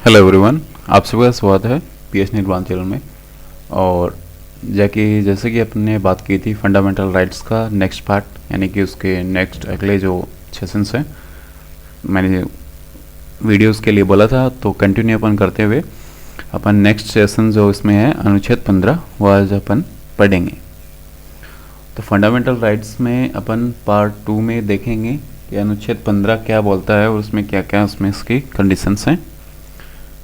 Hello everyone, आप सभी का स्वागत है PH निर्वाण चैनल में। और जैसे कि अपन ने बात की थी फंडामेंटल राइट्स का नेक्स्ट पार्ट, यानी कि उसके नेक्स्ट अगले जो सेशंस हैं, मैंने वीडियोस के लिए बोला था, तो कंटिन्यू अपन करते हुए अपन नेक्स्ट सेशन जो इसमें है अनुच्छेद 15 वो आज अपन पढ़ेंगे। तो फंडामेंटल राइट्स में अपन पार्ट 2 में देखेंगे कि अनुच्छेद 15 क्या बोलता है और उसमें क्या क्या उसमें इसकी कंडीशंस हैं,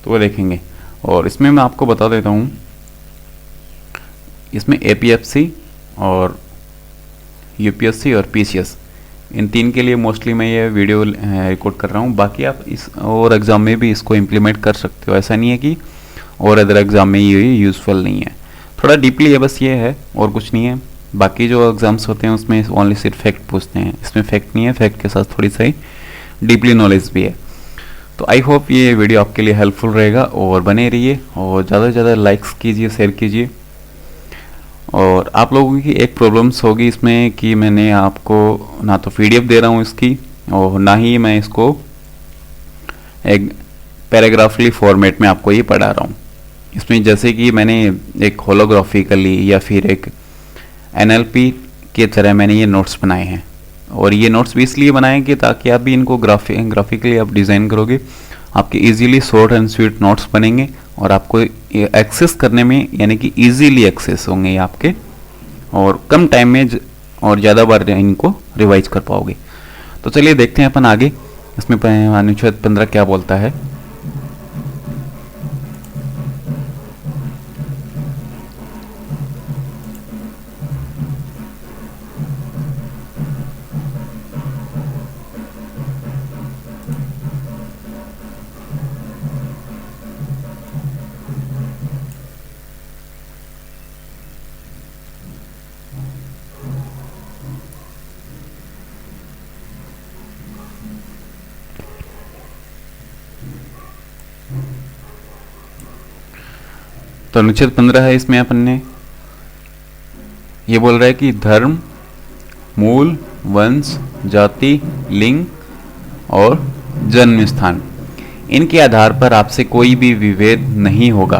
तो वो देखेंगे। और इसमें मैं आपको बता देता हूँ, इसमें APFC और UPSC और PCS इन तीन के लिए मोस्टली मैं ये वीडियो रिकॉर्ड कर रहा हूँ। बाकी आप इस और एग्ज़ाम में भी इसको इम्प्लीमेंट कर सकते हो, ऐसा नहीं है कि और अदर एग्ज़ाम में ये यूज़फुल नहीं है। थोड़ा डीपली है, बस ये है और कुछ नहीं है। बाकी जो एग्ज़ाम्स होते हैं उसमें ओनली सिर्फ फैक्ट पूछते हैं, इसमें फैक्ट नहीं है, फैक्ट के साथ थोड़ी सी डीपली नॉलेज भी है। तो आई होप ये वीडियो आपके लिए हेल्पफुल रहेगा और बने रहिए और ज़्यादा से ज़्यादा लाइक्स कीजिए, शेयर कीजिए। और आप लोगों की एक प्रॉब्लम्स होगी इसमें कि मैंने आपको ना तो PDF दे रहा हूँ इसकी और ना ही मैं इसको एक पैराग्राफली फॉर्मेट में आपको ये पढ़ा रहा हूँ। इसमें जैसे कि मैंने एक होलोग्राफिकली या फिर एक NLP के तरह मैंने ये नोट्स बनाए हैं। और ये नोट्स भी इसलिए बनाए कि ताकि आप भी इनको ग्राफिकली आप डिज़ाइन करोगे, आपके easily short and sweet notes बनेंगे और आपको एक्सेस करने में यानी कि इजीली एक्सेस होंगे ये आपके, और कम टाइम में और ज़्यादा बार इनको रिवाइज कर पाओगे। तो चलिए देखते हैं अपन आगे इसमें अनुच्छेद 15 क्या बोलता है। तो अनुच्छेद 15 है, इसमें अपन ने ये बोल रहा है कि धर्म, मूल, वंश, जाति, लिंग और जन्म स्थान, इनके आधार पर आपसे कोई भी विभेद नहीं होगा।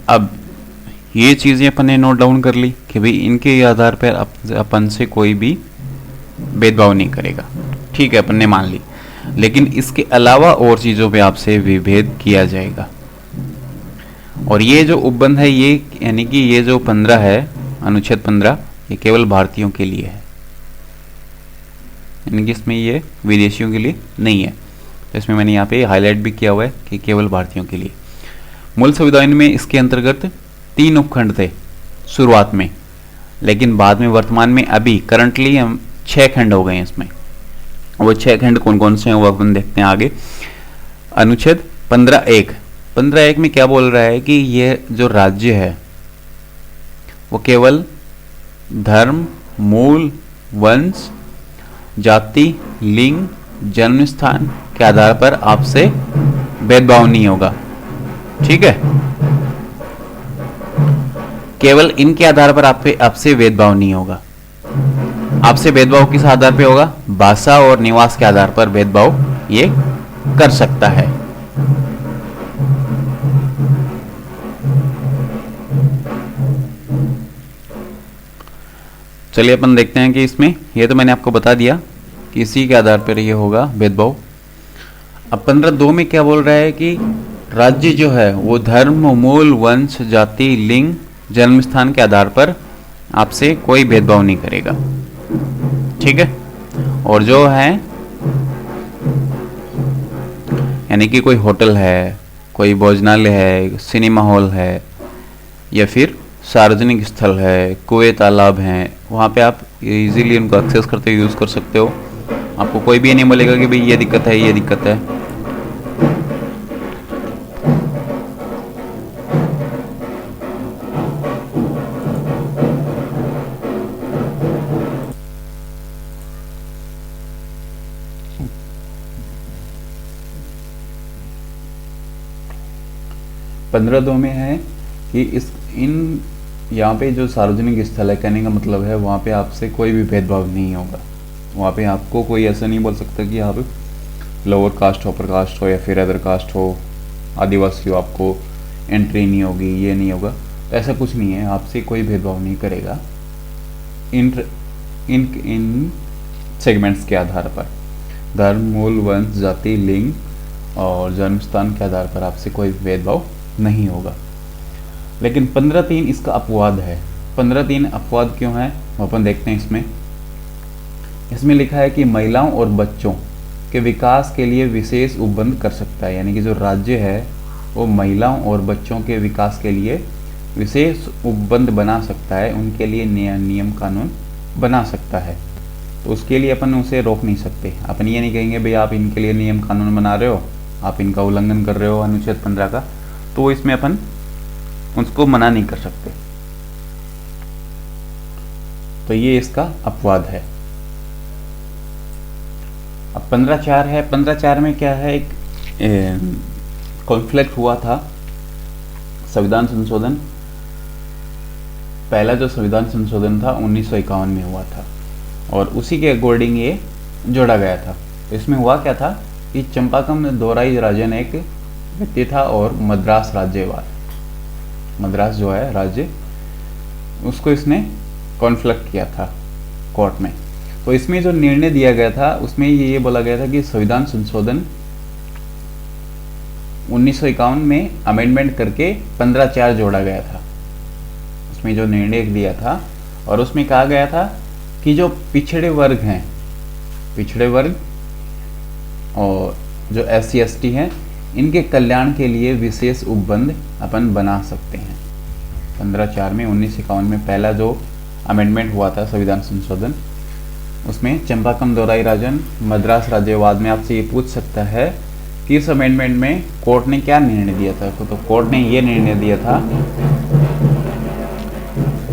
अब ये चीज़ें अपन ने नोट डाउन कर ली कि भाई इनके आधार पर अपन से कोई भी भेदभाव नहीं करेगा, ठीक है, अपन ने मान ली। लेकिन इसके अलावा और चीज़ों पे आपसे विभेद किया जाएगा। और ये जो उपबंध है, ये यानी कि ये जो 15 है, अनुच्छेद 15, ये केवल भारतीयों के लिए है, यानी कि इसमें ये विदेशियों के लिए नहीं है। तो इसमें मैंने यहाँ पे हाईलाइट भी किया हुआ है कि केवल भारतीयों के लिए। मूल संविधान में इसके अंतर्गत 3 उपखंड थे शुरुआत में, लेकिन बाद में वर्तमान में अभी करंटली हम 6 खंड हो गए हैं इसमें। वो 6 खंड कौन कौन से हैं वो अपन देखते हैं आगे। अनुच्छेद 15(1) में क्या बोल रहा है कि ये जो राज्य है वो केवल धर्म, मूल, वंश, जाति, लिंग, जन्म स्थान के आधार पर आपसे भेदभाव नहीं होगा, ठीक है। केवल इनके आधार पर आपसे भेदभाव नहीं होगा। आपसे भेदभाव किस आधार पे होगा? भाषा और निवास के आधार पर भेदभाव ये कर सकता है। चलिए अपन देखते हैं कि इसमें, ये तो मैंने आपको बता दिया कि इसी के आधार पर ये होगा भेदभाव। अब 15(2) में क्या बोल रहा है कि राज्य जो है वो धर्म, मूल, वंश, जाति, लिंग, जन्म स्थान के आधार पर आपसे कोई भेदभाव नहीं करेगा, ठीक है। और जो है यानी कि कोई होटल है, कोई भोजनालय है, सिनेमा हॉल है या फिर सार्वजनिक स्थल है, कुएं तालाब हैं, वहाँ पे आप इजीली उनको एक्सेस करते हुए यूज़ कर सकते हो। आपको कोई भी नहीं बोलेगा कि भाई ये दिक्कत है, ये दिक्कत है। पंद्रह दो में है कि इन यहाँ पे जो सार्वजनिक स्थल है, कहने का मतलब है वहाँ पे आपसे कोई भी भेदभाव नहीं होगा। वहाँ पे आपको कोई ऐसा नहीं बोल सकता कि आप लोअर कास्ट हो, अपर कास्ट हो या फिर अदर कास्ट हो, आदिवासी हो, आपको एंट्री नहीं होगी, ये नहीं होगा। तो ऐसा कुछ नहीं है, आपसे कोई भेदभाव नहीं करेगा इन इन सेगमेंट्स के आधार पर। धर्म, मूल, वंश, जाति, लिंग और जन्म स्थान के आधार पर आपसे कोई भेदभाव नहीं होगा। लेकिन 15(3) इसका अपवाद है। 15(3) अपवाद क्यों है वो अपन देखते हैं। इसमें लिखा है कि महिलाओं और बच्चों के विकास के लिए विशेष उपबंध कर सकता है। यानी कि जो राज्य है वो महिलाओं और बच्चों के विकास के लिए विशेष उपबंध बना सकता है, उनके लिए नियम कानून बना सकता है। तो उसके लिए अपन उसे रोक नहीं सकते। अपन ये नहीं कहेंगे भाई आप इनके लिए नियम कानून बना रहे हो, आप इनका उल्लंघन कर रहे हो अनुच्छेद 15 का, तो इसमें अपन उसको मना नहीं कर सकते। तो ये इसका अपवाद है। अब 15(4) है। 15(4) में क्या है, एक कॉन्फ्लिक्ट हुआ था संविधान संशोधन। पहला जो संविधान संशोधन था 1951 में हुआ था और उसी के अकॉर्डिंग ये जोड़ा गया था। तो इसमें हुआ क्या था कि चंपाकम दोराई राजन एक व्यक्ति था और मद्रास राज्यवाद, मद्रास जो है राज्य, उसको इसने कॉन्फ्लिक्ट किया था कोर्ट में। तो इसमें जो निर्णय दिया गया था उसमें ये बोला गया था कि संविधान संशोधन 1951 में अमेंडमेंट करके 15(4) जोड़ा गया था। उसमें जो निर्णय दिया था और उसमें कहा गया था कि जो पिछड़े वर्ग हैं, पिछड़े वर्ग और जो SC ST हैं, इनके कल्याण के लिए विशेष उपबंध अपन बना सकते हैं। 15(4) में 1951 में पहला जो अमेंडमेंट हुआ था संविधान संशोधन, उसमें चंपाकम दोराई राजन मद्रास राज्यवाद में आपसे ये पूछ सकता है कि इस अमेंडमेंट में कोर्ट ने क्या निर्णय दिया था। तो कोर्ट ने ये निर्णय दिया था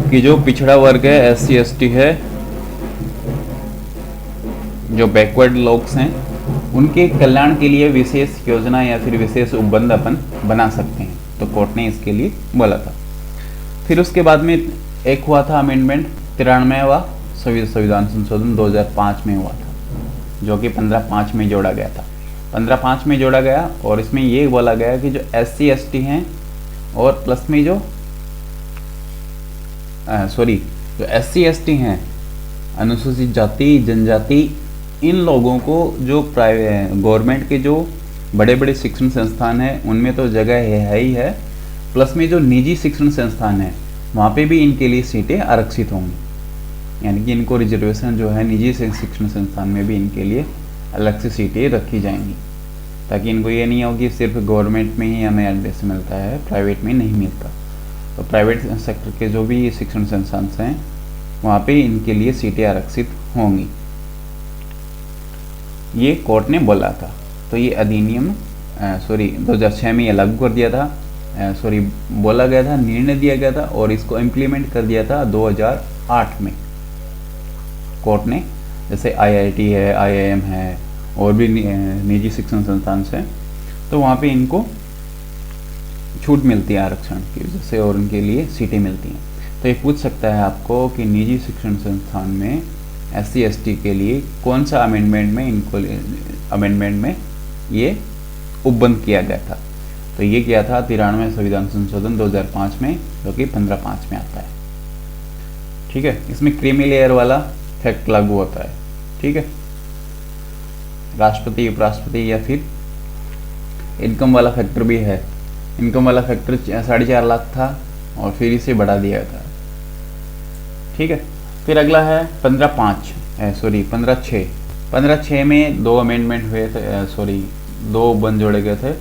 कि जो पिछड़ा वर्ग है, SC ST है, जो बैकवर्ड लोग हैं, उनके कल्याण के लिए विशेष योजना या फिर विशेष उपबंध अपन बना सकते हैं। तो कोर्ट ने इसके लिए बोला था। फिर उसके बाद में एक हुआ था अमेंडमेंट 93वां संविधान संशोधन 2005 में हुआ था, जो कि 15(5) में जोड़ा गया था। 15(5) में जोड़ा गया और इसमें ये बोला गया कि जो SC ST हैं और प्लस में जो जो SC ST हैं, अनुसूचित जाति जनजाति, इन लोगों को जो प्राइवेट गवर्नमेंट के जो बड़े बड़े शिक्षण संस्थान हैं उनमें तो जगह है ही है, प्लस में जो निजी शिक्षण संस्थान है वहाँ पे भी इनके लिए सीटें आरक्षित होंगी। यानी कि इनको रिजर्वेशन जो है निजी शिक्षण संस्थान में भी इनके लिए अलग से सीटें रखी जाएंगी, ताकि इनको ये नहीं हो कि सिर्फ गवर्नमेंट में ही हमें एडमिशन मिलता है, प्राइवेट में नहीं मिलता। तो प्राइवेट सेक्टर के जो भी शिक्षण संस्थान हैं वहाँ पे इनके लिए सीटें आरक्षित होंगी, ये कोर्ट ने बोला था। तो ये अधिनियम 2006 में ये लागू कर दिया था, बोला गया था, निर्णय दिया गया था और इसको इम्प्लीमेंट कर दिया था 2008 में कोर्ट ने। जैसे IIT है, IIM है और भी निजी शिक्षण संस्थान से, तो वहाँ पे इनको छूट मिलती है आरक्षण की वजह से और उनके लिए सीटें मिलती हैं। तो ये पूछ सकता है आपको कि निजी शिक्षण संस्थान में SC ST के लिए कौन सा अमेंडमेंट में ये उपबंध किया गया था। तो ये किया था 93वें संविधान संशोधन 2005 में, जो कि 15(5) में आता है। ठीक है, इसमें क्रीमी लेयर वाला फैक्ट लागू होता है। ठीक है, राष्ट्रपति, उपराष्ट्रपति या फिर इनकम वाला फैक्टर भी है। इनकम वाला फैक्टर 4.5 लाख था और फिर इसे बढ़ा दिया था। ठीक है, फिर अगला है 15(6). 15(6) में 2 अमेंडमेंट हुए थे, 2 बंद जोड़े गए थे,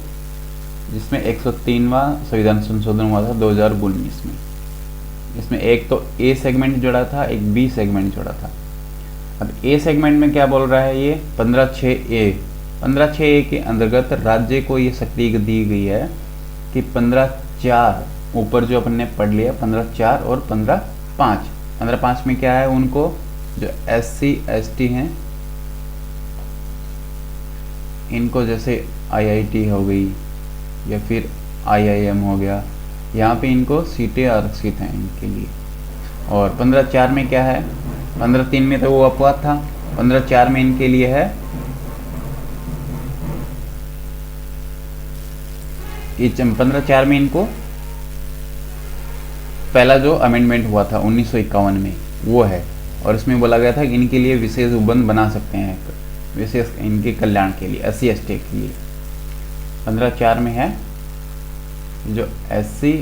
जिसमें 103वां संविधान संशोधन हुआ था 2019 में। इसमें एक तो A सेगमेंट जोड़ा था, एक B सेगमेंट जोड़ा था। अब A सेगमेंट में क्या बोल रहा है ये 15(6)A। 15(6)A के अंतर्गत राज्य को ये शक्ति दी गई है कि 15(4) ऊपर जो अपन ने पढ़ लिया 15(4) और 15(5). 15(5) में क्या है, उनको जो SC ST हैं इनको जैसे IIT हो गई या फिर IIM हो गया, यहाँ पे इनको सीटें आरक्षित हैं इनके लिए। और 15(4) में क्या है, 15(3) में तो वो अपवाद था, 15(4) में इनके लिए है कि 15/4 में इनको पहला जो अमेंडमेंट हुआ था 1951 में वो है, और इसमें बोला गया था कि इनके लिए विशेष उपबंध बना सकते हैं, विशेष इनके कल्याण के लिए, SC/ST के लिए। 15/4 में है जो SC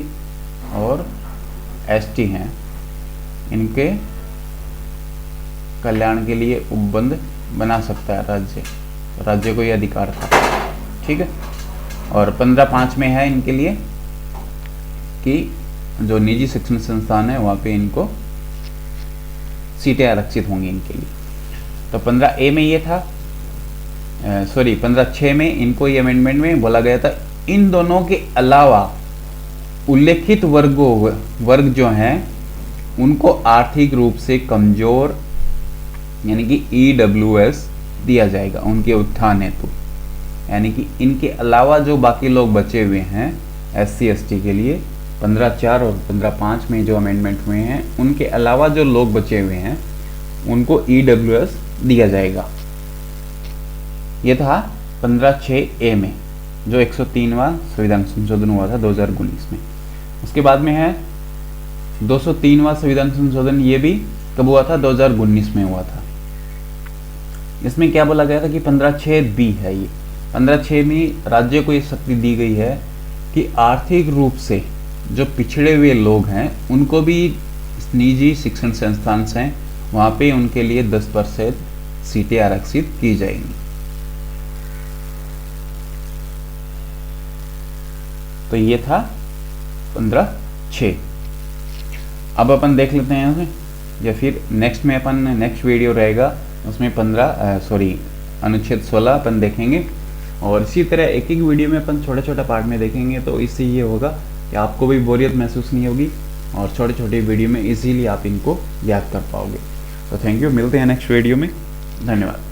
और ST हैं इनके कल्याण के लिए उपबंध बना सकता है राज्य, राज्य को ये अधिकार था, ठीक है। और 15/5 में है इनके लिए कि जो निजी शिक्षण संस्थान है वहाँ पे इनको सीटें आरक्षित होंगी इनके लिए। तो 15A में ये था, 15/6 में इनको ये अमेंडमेंट में बोला गया था इन दोनों के अलावा उल्लेखित वर्ग जो हैं उनको आर्थिक रूप से कमजोर यानी कि EWS दिया जाएगा उनके उत्थान हेतु। यानी कि इनके अलावा जो बाकी लोग बचे हुए हैं SC/ST के लिए 15/4 और 15/5 में जो अमेंडमेंट हुए हैं उनके अलावा जो लोग बचे हुए हैं उनको EWS दिया जाएगा। ये था 15/6A में जो 103वां संविधान संशोधन हुआ था 2019 में। उसके बाद में है 203वां संविधान संशोधन, ये भी कब हुआ था? 2019 में हुआ था। इसमें क्या बोला गया था कि 15/6B है ये। 15/6 में राज्य को ये शक्ति दी गई है कि आर्थिक रूप से जो पिछड़े हुए लोग हैं उनको भी निजी शिक्षण संस्थान हैं वहाँ पे उनके लिए 10% सीटें आरक्षित की जाएंगी। तो ये था 15/6। अब अपन देख लेते हैं या फिर नेक्स्ट में अपन नेक्स्ट वीडियो रहेगा उसमें अनुच्छेद 16 अपन देखेंगे, और इसी तरह एक एक वीडियो में अपन छोटे छोटे पार्ट में देखेंगे। तो इससे ये होगा कि आपको भी बोरियत महसूस नहीं होगी और छोटे छोटे वीडियो में इजीली आप इनको याद कर पाओगे। तो थैंक यू, मिलते हैं नेक्स्ट वीडियो में, धन्यवाद।